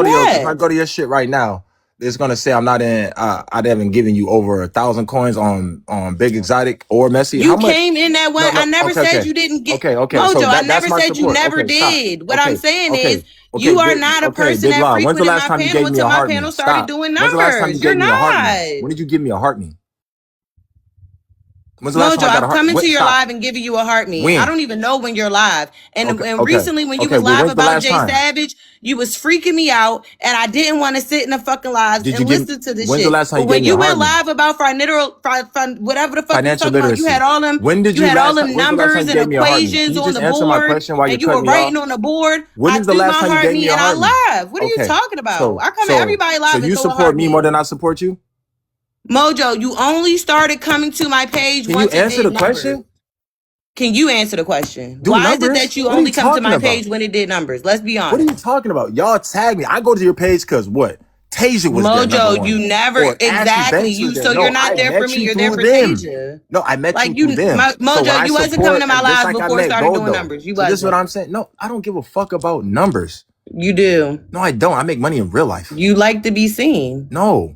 go to your shit right now, it's gonna say I'm not in. I haven't given you over 1,000 coins on Big Exotic or Messy. You came in that way. I never said you didn't get. Okay. Mojo, So I never that's my said you support. never Okay, stop. did. What I'm saying is Okay, you are not a person Big that Lie. When's the frequented last my time you panel gave me until a my heart me? panel started Stop. doing When's the last time you numbers. You're gave me a heart me? not. When did you give me a heart me? When's the last Mojo, time I got a I've heart? come into your Stop. live and given you a heart me. When? I don't even know when you're live. And Okay. recently when you Okay, was well, live when's the about last Jay time? Savage, you was freaking me out and I didn't want to sit in the fucking lives Did you and give- listen to this when's shit. the last time But you when gave me you a went heart me? live about whatever the fuck Financial you talking about, you literacy. had all them When did you you had all last them time- when's the last time numbers you and gave me a heart me? Can equations you on just the answer my board question while you're and you were cutting me writing off? on the board. When I is the threw last my time you heart gave me me a and I heart me? left. What are you Okay. talking about? I come to everybody live So and you throw a support heart me more than I support you? Mojo, you only started coming to my page Can you once it answer did the question? numbers. Can you answer the question? Do Why is it numbers? that you What are only you come to talking my about? page when it did numbers? Let's be What are you honest. talking about? Y'all tag me. I go to your page because what? Tasia was there, number Mojo, one. you never Or Ashley exactly Banks you was there. so No, you're not I there for met me, you you're there through for them. Tasia. No, I met Like you through them. So when Mojo, I you wasn't support, coming to my just lives like I before it met started doing Goldo. numbers. You So this is what wasn't. I'm saying. No, I don't give a fuck about numbers. You do. No, I don't. I make money in real life. You like to be seen. No.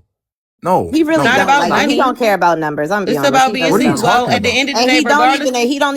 He really Not don't. about Like, money. he don't care about numbers. I'm be It's honest. about He being What are really you seen. don't. Well, talking at the about? end of the And day, he don't regardless, even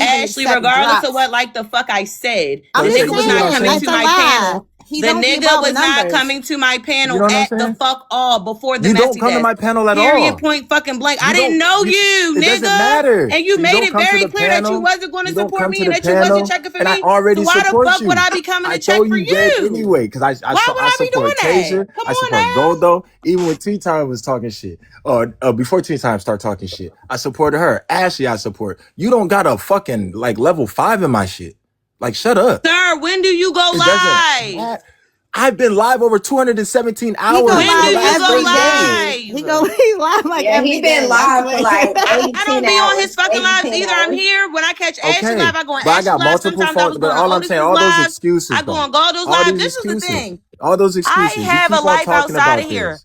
Ashley, accept regardless of drops. what like the fuck I said, the I'm So just nigga was you see what not I'm saying, coming saying? that's to a my lie. panel. He The don't be nigga about was not numbers. coming to my You panel know what I'm at the saying? fuck all before the You don't messy come to desk. my panel at Period. all. Point fucking blank. I You didn't don't. know you, It doesn't nigga. matter. And you So you made don't it come to very the clear that you panel. wasn't going to You don't support come me to and the that you wasn't panel, checking for and I me. already So why the support fuck would you. I be coming I to check told for you that you? anyway, because I Why would I be doing support that? Tasia. Come I on support now. Goldo. Even when Tea Time was talking shit, or before Tea Time start talking shit, I supported her. Ashley, I support. You don't got a fucking like level 5 in my shit. Like, shut up. Sir, when do you go It doesn't live? matter. I've been live over 217 hours He go for When the do live you last go every 30 days. day. live? He live like Yeah, every he been day. live for like 8, I 10 don't be on hours. his fucking 8, lives 10 either. I'm hours. here when I catch Ashley Okay, live. I go on but I Ashley got live. multiple Sometimes I was phones. But going on all I'm saying, Otis's all those live. excuses I go though, on Goldo's all live. these This is the excuses, thing. all those I excuses. You have keep a on life talking outside about of here. this.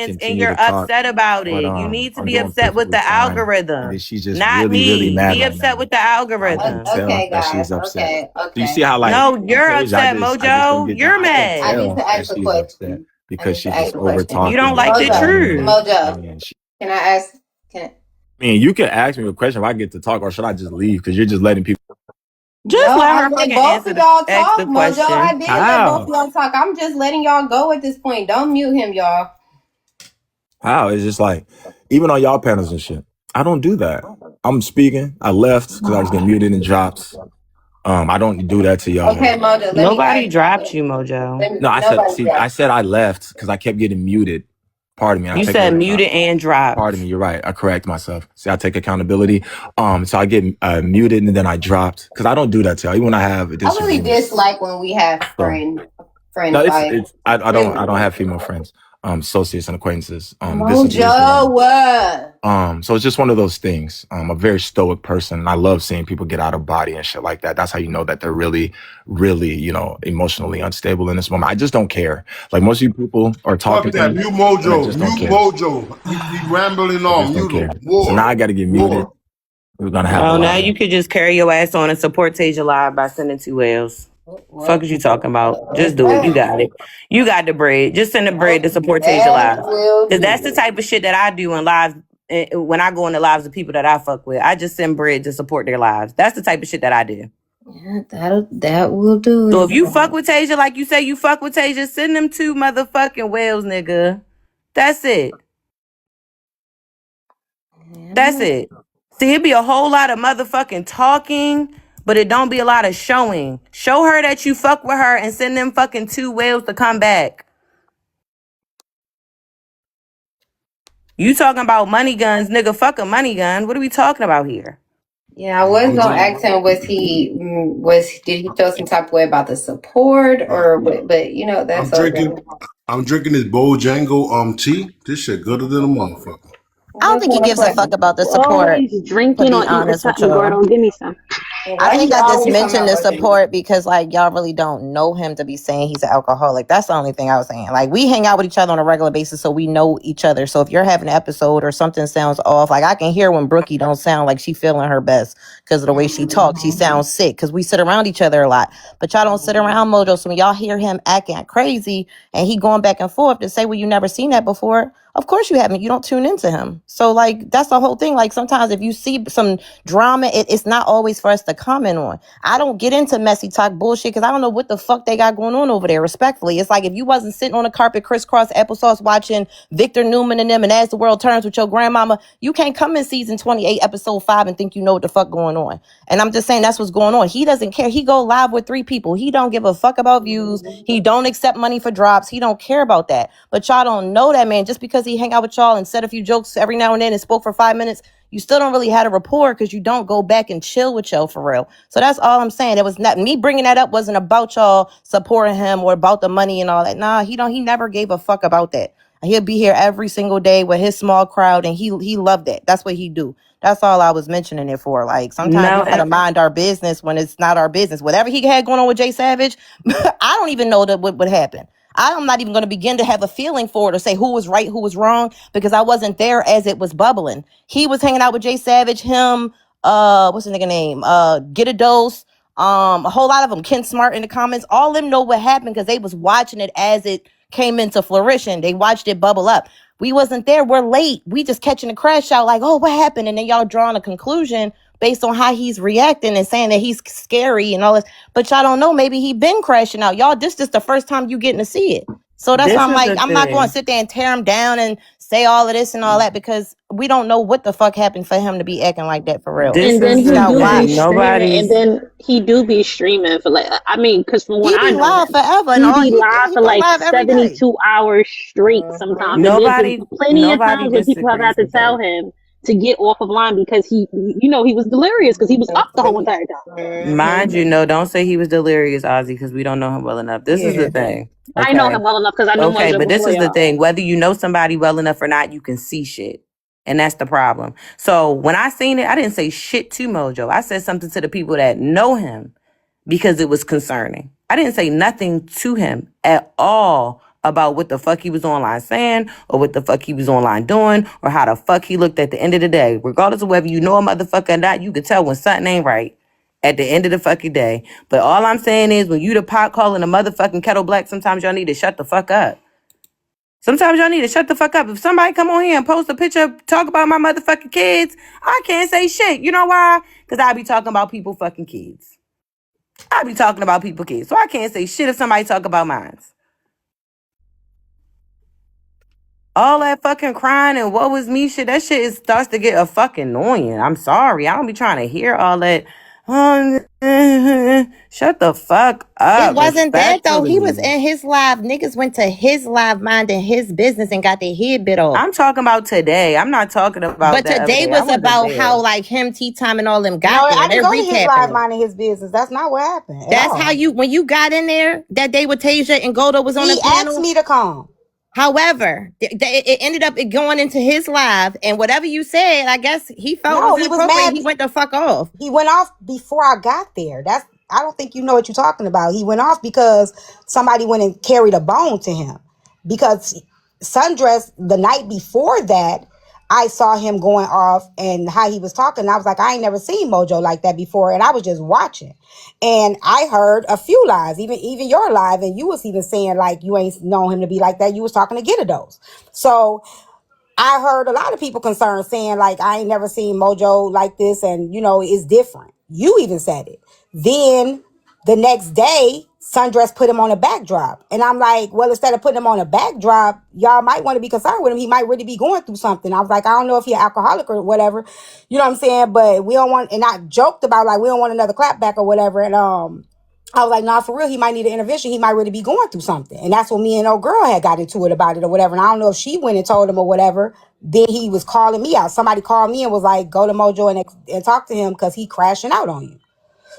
audience and continue you're to talk. upset about But it. You need to I'm be doing upset with perfectly the fine. And algorithm, she's just not really, really me. mad Be right upset now. with the I can algorithm. tell Okay, that guys. she's upset. Okay, Do you okay. see how like No, you're Tasia, upset, I just don't Mojo. get You're I can mad. I need tell to that ask a she's upset question. I because need to she's ask just a over question. You talking don't me. like the Mojo, truth. Mojo, And she, can I ask? Can I mean, you can ask me a question if I get to talk, or should I just leave? Because you're just letting people. Just No, let I her let fucking both of ask y'all talk, the Mojo. I question. did let both of How? y'all talk. I'm just letting y'all go at this point. Don't mute him, y'all. How? It's just like, even on y'all panels and shit, I don't do that. I'm speaking. I left because I was getting muted and dropped. I don't do that to y'all. Okay, Mojo, let me Nobody ask dropped you. you, Mojo. Let me, No, nobody I dropped. said I left because I kept getting muted. Pardon me. I You take said that. muted and Pardon dropped. me. You're right. I correct myself. See, I take accountability. So I get muted and then I dropped because I don't do that to y'all. Even when I have I really disagreements. dislike when we have So friend no, fight. I Really. don't have female friends, associates and acquaintances. This is the reason why. Mojo. So it's just one of those things. I'm a very stoic person, and I love seeing people get out of body and shit like that. That's how you know that they're really, really, emotionally unstable in this moment. I just don't care. Like most of you people are talking Fuck to that. me, Mute and I Mojo. just don't Mute care. Mojo. He rambling I on. just don't Mute care. him. So now War. I got to get muted. War. We're gonna have a Oh, now lot. you could just carry your ass on and support Tasia Live by sending 2 whales. Fuck is you talking about? Just do it. You got it. You got the bread. Just send the bread to support Tasia That Live. will Because that's do. the type of shit that I do in lives. When I go into lives of people that I fuck with, I just send bread to support their lives. That's the type of shit that I do. Yeah, that will do So it. if you fuck with Tasia, like you say you fuck with Tasia, send them 2 motherfucking whales, nigga. That's it. That's it. See, it be a whole lot of motherfucking talking, but it don't be a lot of showing. Show her that you fuck with her and send them fucking 2 whales to come back. You talking about money guns, nigga, fuck a money gun. What are we talking about here? Yeah, I was gonna ask him, did he feel some type of way about the support or what? But that's okay. I'm drinking this Bojangle tea. This shit gooder than a motherfucker. I don't What think he kind of gives a flavor? fuck about the You support, always to drinking be or eating honest with something, y'all. Gordo. Give me some. I Why think he I just always talking mentioned about the what they do? support because like y'all really don't know him to be saying he's an alcoholic. That's the only thing I was saying. Like we hang out with each other on a regular basis, so we know each other. So if you're having an episode or something sounds off, like I can hear when Brookie don't sound like she feeling her best because of the way she talks. She sounds sick because we sit around each other a lot. But y'all don't sit around Mojo. So when y'all hear him acting crazy and he going back and forth to say, well, you never seen that before. Of course you haven't. You don't tune into him. So like that's the whole thing. Like sometimes if you see some drama, it's not always for us to comment on. I don't get into messy talk bullshit because I don't know what the fuck they got going on over there, respectfully. It's like if you wasn't sitting on the carpet crisscross applesauce watching Victor Newman and them and As the World Turns with your grandmama, you can't come in season 28, episode 5 and think you know what the fuck going on. And I'm just saying that's what's going on. He doesn't care. He go live with 3 people. He don't give a fuck about views. He don't accept money for drops. He don't care about that. But y'all don't know that, man. Just because he hang out with y'all and said a few jokes every now and then and spoke for 5 minutes, you still don't really have a rapport because you don't go back and chill with y'all for real. So that's all I'm saying. It was not me bringing that up. Wasn't about y'all supporting him or about the money and all that. Nah, he never gave a fuck about that. He'll be here every single day with his small crowd, and he loved that. That's what he do. That's all I was mentioning it for. Like sometimes No, we gotta mind our business when it's not our business. Whatever he had going on with Jay Savage, I don't even know that what would happen. I'm not even going to begin to have a feeling for it or say who was right, who was wrong, because I wasn't there as it was bubbling. He was hanging out with Jay Savage, him, what's the nigga name? Get a Dose, a whole lot of them, Ken Smart in the comments, all of them know what happened because they was watching it as it came into fruition. They watched it bubble up. We wasn't there. We're late. We just catching the crash out like, oh, what happened? And then y'all drawing a conclusion based on how he's reacting and saying that he's scary and all this. But y'all don't know. Maybe he been crashing out. Y'all, this is the first time you getting to see it. So that's why this I'm is like, the I'm not going to thing. sit there and tear him down and say all of this and all that because we don't know what the fuck happened for him to be acting like that for real. This And then is He's he the got do be thing. watch. streaming, and Nobody's then he do be streaming for like, I mean, because from what He I be know live him, forever and he all be live he for go like live every day. 72 hours straight sometimes. And there's been nobody plenty of nobody times where people have had disagrees to with tell that. him to get off of line because he was delirious because he was up the whole entire Mind you, no, don't say he was delirious, Ozzy, because we don't know him well enough. This is the Yeah. thing. I know him Okay. well enough because I knew Okay, Mojo but this before is the y'all. thing. Whether you know somebody well enough or not, you can see shit. And that's the problem. So when I seen it, I didn't say shit to Mojo. I said something to the people that know him because it was concerning. I didn't say nothing to him at all about what the fuck he was online saying or what the fuck he was online doing or how the fuck he looked at the end of the day. Regardless of whether you know a motherfucker or not, you can tell when something ain't right at the end of the fucking day. But all I'm saying is when you the pot calling a motherfucking kettle black, sometimes y'all need to shut the fuck up. Sometimes y'all need to shut the fuck up. If somebody come on here and post a picture, talk about my motherfucking kids, I can't say shit. You know why? Because I be talking about people fucking kids. I be talking about people kids. So I can't say shit if somebody talk about mine. All that fucking crying and what was me shit, that shit starts to get a fucking annoying. I'm sorry. I don't be trying to hear all that. Shut the fuck up. It wasn't that though. He was respectfully. in his live. Niggas went to his live minding his business and got their head bit off. I'm talking about today. I'm not talking about But that today other day. was about how like him, T-Time, and all them No, got there. I didn't They're go to his live recapping. minding his business. That's not what happened. That's how you, when you got in there that day with Tasia and Goldo was on He the panel. asked me to come. However, it ended up going into his live, and whatever you said, I guess he felt No, was he was inappropriate. mad. He went the fuck off. He went off before I got there. I don't think you know what you're talking about. He went off because somebody went and carried a bone to him. Because Sundress, the night before that, I saw him going off and how he was talking. I was like, I ain't never seen Mojo like that before. And I was just watching. And I heard a few lies, even your live. And you was even saying like, you ain't known him to be like that. You was talking to Get a Dose. So I heard a lot of people concerned saying like, I ain't never seen Mojo like this. And, you know, it's different. You even said it. Then the next day, Sundress put him on a backdrop. And I'm like, well, instead of putting him on a backdrop, y'all might want to be concerned with him. He might really be going through something. I was like, I don't know if he's an alcoholic or whatever. You know what I'm saying? But we don't want, and I joked about like, we don't want another clapback or whatever. And I was like, nah, for real, he might need an intervention. He might really be going through something. And that's when me and old girl had got into it about it or whatever. And I don't know if she went and told him or whatever. Then he was calling me out. Somebody called me and was like, go to Mojo and talk to him because he crashing out on you.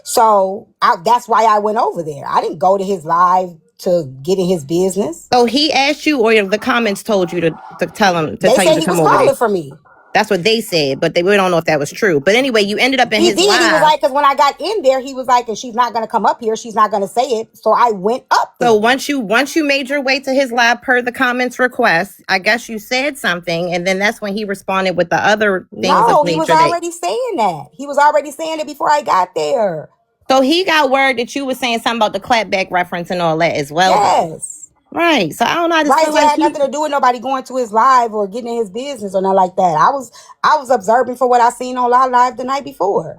So that's why I went over there. I didn't go to his live to get in his business. So he asked you, or the comments told you to tell him to They tell you said to he come was over calling there. for me. That's what they said, but we don't know if that was true. But anyway, you ended up in He his did. live. He was like, because when I got in there, he was like, and she's not going to come up here. She's not going to say it. So I went up there. So once you made your way to his lab per the comments request, I guess you said something, and then that's when he responded with the other things No, of he was nature. already saying that. He was already saying it before I got there. So he got word that you were saying something about the clapback reference and all that as well. Yes. Right. So I don't know. I just Right, feel so it like had nothing to do with nobody going to his live or getting in his business or nothing like that. I was observing for what I seen on live the night before.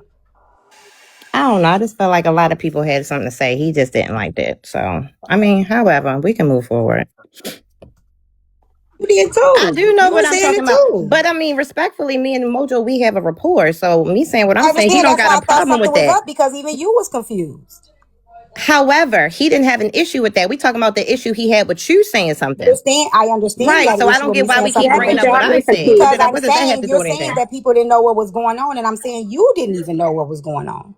I don't know. I just felt like a lot of people had something to say. He just didn't like that. So I mean, however, we can move forward. You did too. I do know You what was I'm saying talking it about. too. But I mean, respectfully, me and Mojo, we have a rapport. So me saying what I I'm saying, he understand. don't That's why I got a thought problem something with was that. up because even you was confused. However, he didn't have an issue with that. We talking about the issue he had with you saying something. I understand. Right. You had So an I issue don't with get me why saying we keep something, bringing but up what I said. because I'm What does that have saying to do you're with anything? saying that people didn't know what was going on, and I'm saying you didn't even know what was going on.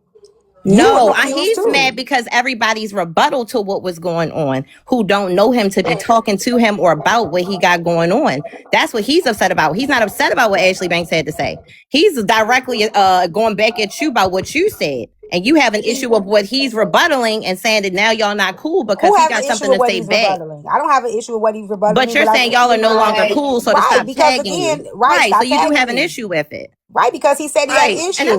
No, he's mad because everybody's rebuttal to what was going on, who don't know him, to be talking to him or about what he got going on. That's what he's upset about. He's not upset about what Ashley Banks had to say. He's directly going back at you about what you said. And you have an issue with what he's rebuttaling and saying that now y'all not cool because he got something to say back. I don't have an issue with what he's rebutting. But you're saying y'all are no longer cool, so to stop because tagging again, you. right, So you do tagging have an me. issue with it. Right, because he said he had Right. issues. And